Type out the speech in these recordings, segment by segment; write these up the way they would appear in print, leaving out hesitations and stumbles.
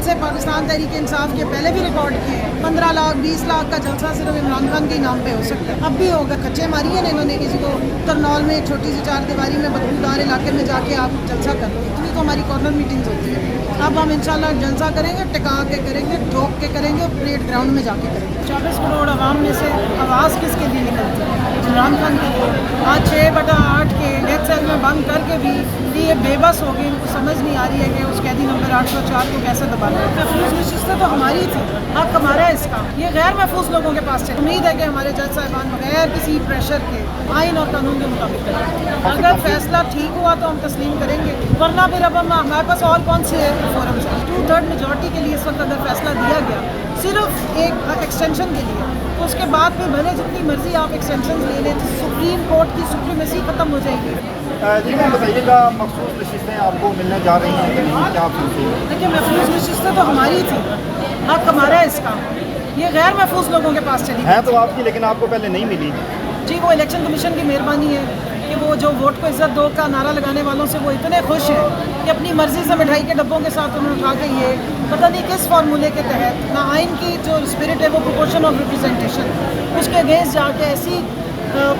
जलसे पाकिस्तान तहरीक इंसाफ के पहले भी रिकॉर्ड किए हैं। 15 लाख 20 लाख का जलसा सिर्फ इमरान खान के ही नाम पे हो सकता है। अब भी होगा। खच्चे मारी है ना इन्होंने किसी को करनौल में छोटी सी 4 दीवारी में बदबूदार इलाके में जाके आप जलसा कर लो। इतनी तो हमारी कॉर्नर मीटिंग्स होती है। अब हम इंशाल्लाह जलसा करेंगे, टिका के करेंगे, ठोक के करेंगे, परेड ग्राउंड में जाके करेंगे। 24 करोड़ आवाम में से आवाज़ किसके लिए निकलती है? इमरान खान के लिए। आज 6/8 के डेथ सेल में बंद करके भी ये बेबस हो गई। इनको समझ नहीं आ रही है कि उस कैदी नंबर 804 को कैसे दबाना है। महफूज नशिस्तें तो हमारी थी, हक हमारा है इसका। ये गैर महफूज लोगों के पास है। उम्मीद है कि हमारे जज साहिबान बगैर किसी प्रेशर के आइन और कानून के मुताबिक करेंगे। अगर फैसला ठीक हुआ तो हम तस्लीम करेंगे, वरना फिर अब हमारे पास और कौन से फोरम है। 2/3 मेजॉरिटी के लिए इस वक्त अगर फैसला दिया गया सिर्फ एक एक्सटेंशन के लिए, तो उसके बाद फिर भले जितनी मर्जी आप एक्सटेंशन ले लें तो सुप्रीम कोर्ट की सुप्रीमेसी ख़त्म हो जाएगी। जी मैं बताइएगा, मखसूस नशिस्तें आपको मिलने जा रही हैं कि नहीं, क्या आप सोचते हैं? देखिए, महफूज नशिस्तें तो हमारी थी, हक हमारा है इसका। ये गैर महफूज लोगों के पास चली है तो आपकी, लेकिन आपको पहले नहीं मिली। जी, वो इलेक्शन कमीशन की मेहरबानी है कि वो जो वोट को इज्जत दो का नारा लगाने वालों से वो इतने खुश हैं कि अपनी मर्ज़ी से मिठाई के डब्बों के साथ उन्होंने उठा के ये पता नहीं किस फार्मूले के तहत ना आइन की जो स्पिरिट है वो प्रोपोर्शन ऑफ रिप्रेजेंटेशन उसके अगेंस्ट जाके ऐसी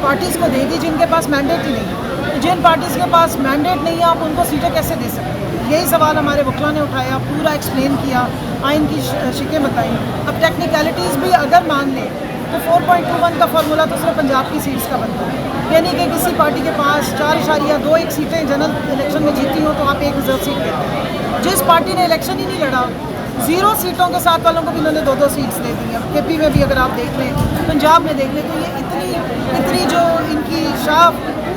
पार्टीज़ को देगी जिनके पास मैंडेट ही नहीं है। तो जिन पार्टीज़ के पास मैंडेट नहीं है आप उनको सीटें कैसे दे सकते हैं? यही सवाल हमारे वकला ने उठाया, पूरा एक्सप्लेन किया, आइन की शिकें बताई। अब टेक्निकलिटीज़ भी अगर मान लें तो 4.21 का फार्मूला तो सिर्फ पंजाब की सीट्स का बनता है। यानी कि किसी पार्टी के पास 4.21 सीटें जनरल इलेक्शन में जीती हो तो आप एक रिजर्व सीट लेते हैं। जिस पार्टी ने इलेक्शन ही नहीं लड़ा, 0 सीटों के साथ वालों को भी इन्होंने 2-2 सीट्स दे दी हैं। KP में भी अगर आप देख लें, पंजाब में देख लें, तो ये इतनी जो इनकी शाह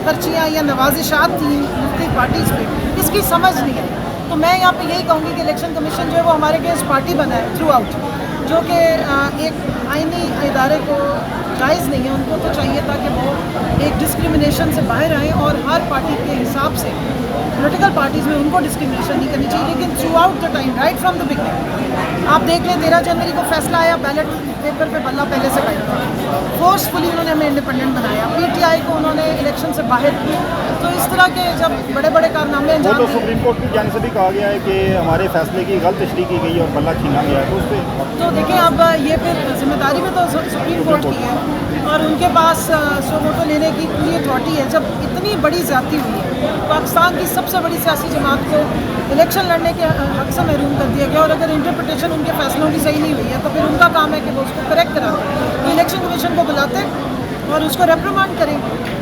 खर्चियाँ या नवाजिशात थी मुख्तलिफ पार्टीज़ पे, इसकी समझ नहीं आई। तो मैं यहाँ पे यही कहूँगी कि इलेक्शन कमीशन जो है वो हमारे अगेंस्ट पार्टी बना है थ्रू आउट, जो कि एक आइनी इदारे को जायज़ नहीं है। उनको तो चाहिए था कि वो एक डिस्क्रिमिनेशन से बाहर आएँ और हर पार्टी के हिसाब से पॉलिटिकल पार्टीज़ में उनको डिस्क्रिमिनेशन नहीं करनी चाहिए। लेकिन through out the time, right from the beginning, आप देख लें 13 जनवरी को फैसला आया, बैलेट पेपर पे बल्ला पहले से टाइप था, फोर्सफुली उन्होंने हमें इंडिपेंडेंट बनाया, PTI को उन्होंने इलेक्शन से बाहर किया। तो इस तरह के जब बड़े बड़े कारनामे अंजाम तो सुप्रीम कोर्ट की जानिब से भी कहा गया है कि हमारे फैसले की गलत तशरीह की गई और बल्ला छीना गया है, तो उस पर तो देखें, अब ये फिर जिम्मेदारी में तो सुप्रीम कोर्ट की है और उनके पास सो वोटो लेने की पूरी अथॉरिटी है। जब इतनी बड़ी ज़्यादती हुई है, पाकिस्तान की सबसे बड़ी सियासी जमात को इलेक्शन लड़ने के हक से महरूम कर दिया गया और अगर इंटरप्रिटेशन उनके फैसलों की सही नहीं हुई है तो फिर उनका काम है कि वो उसको करेक्ट कराते, तो इलेक्शन कमीशन को बुलाते और उसको रेप्रिमांड करें।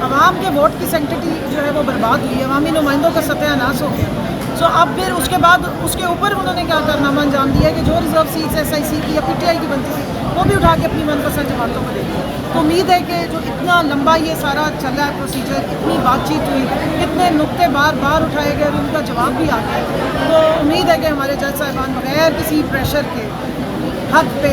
अवाम के वोट की सेंटिटी जो है वो बर्बाद हुई है, अवामी नुमाइंदों का सत्यानाश हो गया। सो अब फिर उसके बाद उसके ऊपर उन्होंने क्या कारनामा अंजाम दिया है कि जो रिजर्व सीट्स SIC की या PTI की बनती थी वो भी उठा के अपनी मनपसंद जमातों को दे दी। तो उम्मीद है कि जो इतना लंबा ये सारा चला है प्रोसीजर, इतनी बातचीत हुई, इतने नुक्ते बार बार उठाए गए और उनका जवाब भी आ गया, तो उम्मीद है कि हमारे जज साहिबान बगैर किसी प्रेशर के हक पे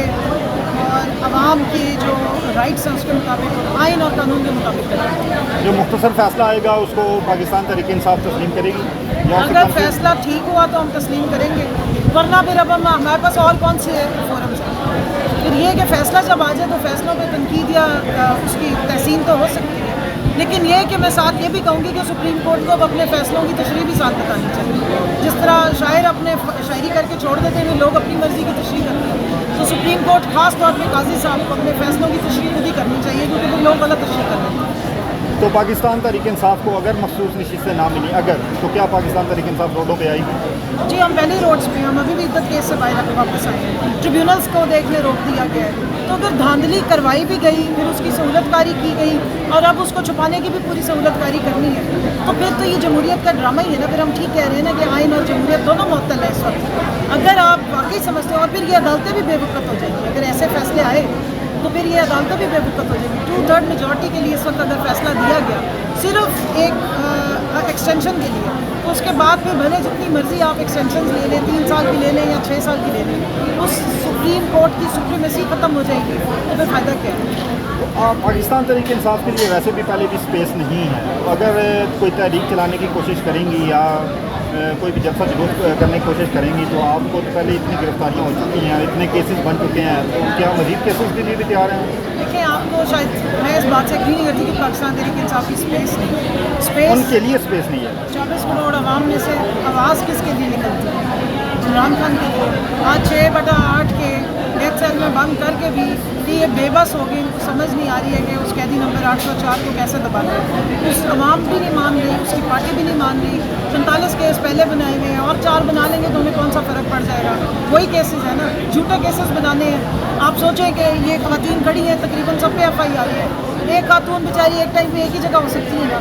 और आवाम की जो राइट्स हैं उसके मुताबिक आइन और कानून के मुताबिक करेंगे। जो मुख्तसर फैसला आएगा उसको पाकिस्तान तहरीक इंसाफ तस्लीम करेगी, या अगर फैसला ठीक हुआ तो हम तस्लीम करेंगे, वरना फिर अब हमारे पास और कौन से फोरम है। फिर ये कि फ़ैसला जब आ जाए तो फैसलों पर तनकीद या उसकी तहसीन तो हो सकती है, लेकिन ये कि मैं साथ ये भी कहूँगी कि सुप्रीम कोर्ट को अब अपने फ़ैसलों की तशरीह भी साथ बतानी चाहिए। जिस तरह शायर अपने शायरी करके छोड़ देते हैं, लोग अपनी मर्ज़ी की तशरीह करते हैं, तो सुप्रीम कोर्ट ख़ास तौर पर काजी साहब को अपने फ़ैसलों की तशरीह खुद ही करनी चाहिए, क्योंकि फिर लोग गलत तशरीह कर देते हैं। तो पाकिस्तान तहरीक इंसाफ को अगर मखसूस नशिस्तें ना मिली अगर, तो क्या पाकिस्तान तहरीक इंसाफ रोडों पे आएगी? जी, हम पहले ही रोड्स पे, हम अभी भी इद्दत केस से बाहर वापस आए हैं। ट्रिब्यूनल्स को देखने रोक दिया गया है, तो अगर धांधली करवाई भी गई, फिर उसकी सहूलतकारी की गई और अब उसको छुपाने की भी पूरी सहूलतकारी करनी है, तो फिर तो ये जमहूरियत का ड्रामा ही है ना। फिर हम ठीक कह रहे हैं ना कि आइन और जमहूरियत दोनों मुअत्तल है इस वक्त। अगर आप वाकई समझते हो, और फिर ये अदालतें भी बेवकूफ़ हो जाएंगी अगर ऐसे फैसले आए, तो फिर ये अदालतें भी बेवकूफ़ हो जाएंगी। 2/3 मेजॉरिटी के लिए इस वक्त अगर फैसला दिया गया सिर्फ एक एक्सटेंशन के लिए, तो उसके बाद फिर भले जितनी मर्ज़ी आप एक्सटेंशन ले लें, 3 साल की ले लें या 6 साल की ले लें, उस सुप्रीम कोर्ट की सुप्रीमेसी ख़त्म हो जाएगी, तो फिर फ़ायदा क्या है? पाकिस्तान तहरीक इंसाफ के लिए वैसे भी पहले भी स्पेस नहीं है, अगर कोई तहरीक चलाने की कोशिश करेंगी या कोई भी जलसा जुलूस करने की कोशिश करेंगी, तो आपको तो पहले इतनी गिरफ्तारियाँ हो चुकी हैं, इतने केसेस बन चुके हैं, तो क्या मज़ीद केसेस के लिए भी तैयार हैं? देखिए, आपको शायद मैं इस बात से एग्री नहीं करती कि पाकिस्तान तहरीक इंसाफ की स्पेस नहीं है। स्पेस उनके लिए स्पेस नहीं है। 24 करोड़ आवाम में से आवाज़ किसके लिए निकलती है? इमरान खान के लिए। आज बंद करके भी कि ये बेबस हो गए, इनको समझ नहीं आ रही है कि उस कैदी नंबर 804 को कैसे दबाना है। उस अवाम भी नहीं मान रही, उसकी पार्टी भी नहीं मान रही। 45 केस पहले बनाए हुए हैं और 4 बना लेंगे तो हमें कौन सा फ़र्क पड़ जाएगा। वही केसेस है ना, झूठे केसेस बनाने हैं। आप सोचें कि ये ख़वातीन खड़ी हैं, तकरीबन सब पे FIR है। एक खातून बेचारी एक टाइम पे एक ही जगह हो सकती है ना,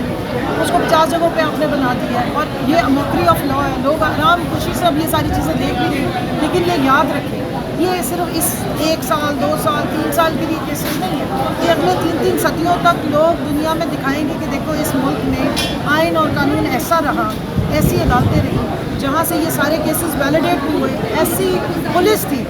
उसको 50 जगहों पे आपने बना दिया है। और ये मॉकरी ऑफ लॉ है। लोग आराम खुशी से अब ये सारी चीज़ें देख भी रहे हैं, लेकिन ये याद रखें, ये सिर्फ इस 1 साल 2 साल 3 साल के लिए केसेस नहीं है। ये अगले 3-3 सदियों तक लोग दुनिया में दिखाएंगे कि देखो इस मुल्क में आइन और कानून ऐसा रहा, ऐसी अदालतें रही जहाँ से ये सारे केसेस वैलिडेट हुए। ऐसी पुलिस थी,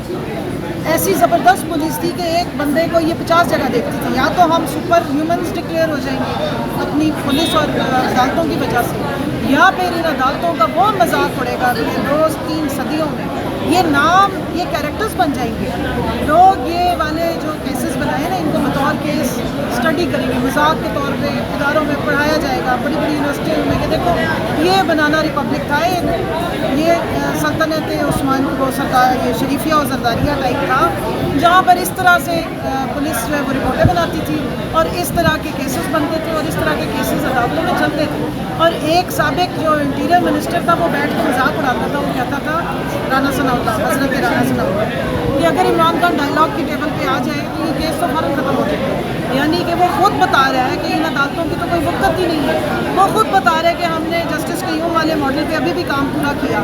ऐसी ज़बरदस्त पुलिस थी कि एक बंदे को ये 50 जगह देखती थी। या तो हम सुपर ह्यूमन्स डिक्लेयर हो जाएंगे अपनी पुलिस और अदालतों की वजह से, या फिर इन अदालतों का वो मजाक उड़ेगा कि रोज़ 3 सदियों में ये नाम, ये कैरेक्टर्स बन जाएंगे। लोग ये वाले जो केसेस बनाए ना, इनको बतौर केस स्टडी करेंगे, मजाक के तौर पे इदारों में पढ़ाया जाएगा, बड़ी बड़ी यूनिवर्सिटियों में, कि देखो ये बनाना रिपब्लिक था, ये सल्तनत उस्मान को सरकार, ये शरीफिया और जरदारिया टाइप था, जहाँ पर इस तरह से पुलिस जो है वो रिपोर्टें बनाती थी और इस तरह के केसेस बनते थे और इस तरह के केसेस अदालतों में चलते थे। और एक साबिक जो इंटीरियर मिनिस्टर था वो बैठ के मजाक उड़ाता था, वो कहता था, राना सनाउल्लाह, हज़रत राना सनाउल्लाह, कि अगर इमरान खान डायलॉग की टेबल पे आ जाए तो ये केस तो फ़ौरन ख़त्म हो जाएगा। यानी कि वो खुद बता रहा है कि इन अदालतों की तो कोई वक़्त ही नहीं है। वो खुद बता रहा है कि हमने जस्टिस क़य्यूम वाले मॉडल पे अभी भी काम पूरा किया।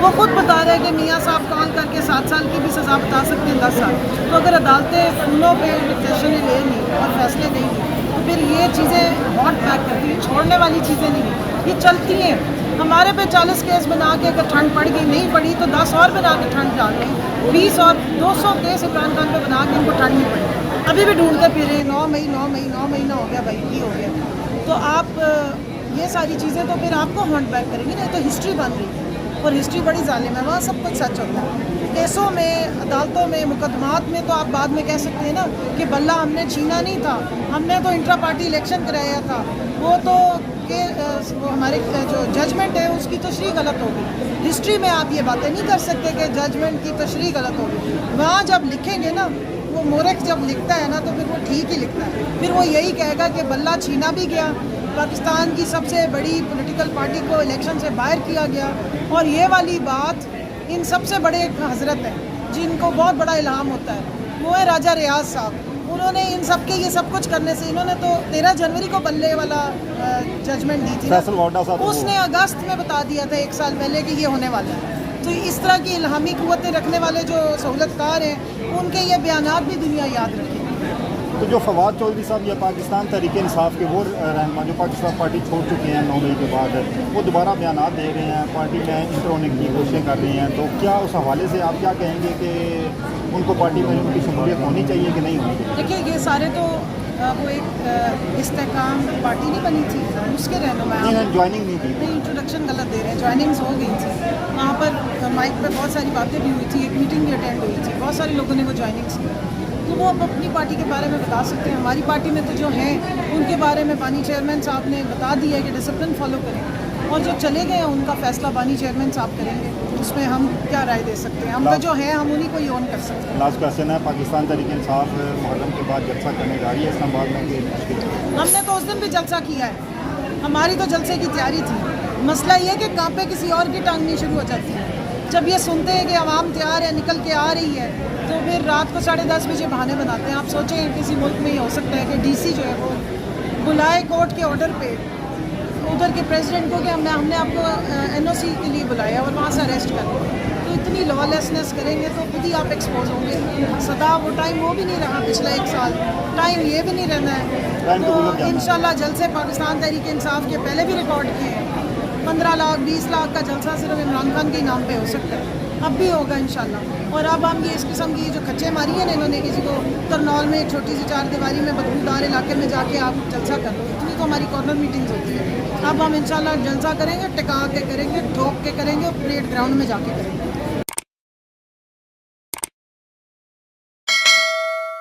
वो खुद बता रहा है कि मियाँ साहब कॉल करके 7 साल की भी सज़ा बता सकते हैं, 10 साल। तो अगर अदालतें खूनों पे डिक्टेशन लेंगी और फैसले देंगी तो फिर ये चीज़ें हॉट बैक करती हैं, छोड़ने वाली चीज़ें नहीं, ये चलती हैं। हमारे पे 40 केस बना के अगर ठंड पड़ गई, नहीं पड़ी तो 10 और बना के ठंड डाल दें, 20 और 200 केस इमरान खान पे बना के इनको ठंड नहीं पड़ी। अभी भी ढूंढते फिरे, 9 महीना हो गया भाई, ये हो गया। तो आप ये सारी चीज़ें तो फिर आपको हॉन्ट बैक करेंगी ना। तो हिस्ट्री बन रही है और हिस्ट्री बड़ी जालिम है, वहाँ सब कुछ सच होता है। केसों में, अदालतों में, मुकदमात में तो आप बाद में कह सकते हैं ना कि बल्ला हमने छीना नहीं था, हमने तो इंट्रा पार्टी इलेक्शन कराया था, वो तो कि वो हमारे जो जजमेंट है उसकी तशरीह गलत होगी। हिस्ट्री में आप ये बातें नहीं कर सकते कि जजमेंट की तशरीह गलत होगी। वहाँ जब लिखेंगे ना, वो मोरख जब लिखता है ना तो फिर वो ठीक ही लिखता है। फिर वो यही कहेगा कि बल्ला छीना भी गया, पाकिस्तान की सबसे बड़ी पॉलिटिकल पार्टी को इलेक्शन से बाहर किया गया। और ये वाली बात इन सबसे बड़े हजरत हैं जिनको बहुत बड़ा इल्हाम होता है, वो है राजा रियाज साहब। उन्होंने इन सब के ये सब कुछ करने से, इन्होंने तो 13 जनवरी को बल्ले वाला जजमेंट दी थी ना, उसने अगस्त में बता दिया था 1 साल पहले कि ये होने वाला है। तो इस तरह की इल्हामी क़ुव्वतें रखने वाले जो सहूलतकार हैं, उनके ये बयानात भी दुनिया याद रखेगी। तो जो फवाद चौधरी साहब या पाकिस्तान तहरीक इंसाफ के वो रहनुमा जो पाकिस्तान पार्टी छोड़ चुके हैं 9 मई के बाद, वो दोबारा बयानात दे रहे हैं, पार्टी में इंटर होने की कोशिशें कर रही हैं, तो क्या उस हवाले से आप क्या कहेंगे कि उनको पार्टी में उनकी शमूलियत होनी चाहिए कि नहीं होनी चाहिए? देखिए, ये सारे तो वो एक इस्तेकाम पार्टी नहीं बनी थी, उसके रहनुमा ज्वाइनिंग नहीं थी, नहीं, इंट्रोडक्शन गलत दे रहे हैं। ज्वाइनिंग्स हो गई थी, वहाँ पर माइक पे बहुत सारी बातें भी हुई थी, एक मीटिंग भी अटेंड हुई थी, बहुत सारे लोगों ने वो ज्वाइनिंग्स की। तो वो अब अपनी पार्टी के बारे में बता सकते हैं। हमारी पार्टी में तो जो हैं उनके बारे में बानी चेयरमैन साहब ने बता दिया है कि डिसिप्लिन फॉलो करें, और जो चले गए हैं उनका फैसला बानी चेयरमैन साहब करेंगे। उसमें हम क्या राय दे सकते हैं? हम तो जो है हम उन्हीं को ही ऑन कर सकते हैं। लास्ट क्वेश्चन है, पाकिस्तान तहरीक इंसाफ मुहर्रम के बाद जलसा करने जा रही है इस्लामाबाद में? हमने तो उस दिन भी जलसा किया है, हमारी तो जलसे की तैयारी थी। मसला ये है कि कांपे किसी और की टांगनी शुरू हो जाती है। जब ये सुनते हैं कि आवाम तैयार है, निकल के आ रही है, तो फिर रात को 10:30 बजे बहाने बनाते हैं। आप सोचें किसी मुल्क में ये हो सकता है कि डीसी जो है वो बुलाए कोर्ट के ऑर्डर पे उधर के प्रेसिडेंट को कि हमने आपको NOC के लिए बुलाया और वहाँ से अरेस्ट कर लिया। तो इतनी लॉलेसनेस करेंगे तो खुद ही आप एक्सपोज होंगे। सदा वो टाइम वो भी नहीं रहा, पिछला 1 साल टाइम ये भी नहीं रहना है। तो इंशाल्लाह जलसे पाकिस्तान तहरीक इंसाफ के पहले भी रिकॉर्ड किए हैं। 15 लाख 20 लाख का जलसा सिर्फ इमरान खान के नाम पे हो सकता है, अब भी होगा इंशाल्लाह। और अब हम ये इस किस्म की जो खच्चे मारी है ना इन्होंने, किसी को तरनौल में एक छोटी सी 4 दीवारी में बदबूदार इलाके में जाके आप जलसा कर लो, इतनी तो हमारी कॉर्नर मीटिंग्स होती है। अब हम इंशाल्लाह जलसा करेंगे, टिका के करेंगे, ठोक के करेंगे, परेड ग्राउंड में जाके करेंगे।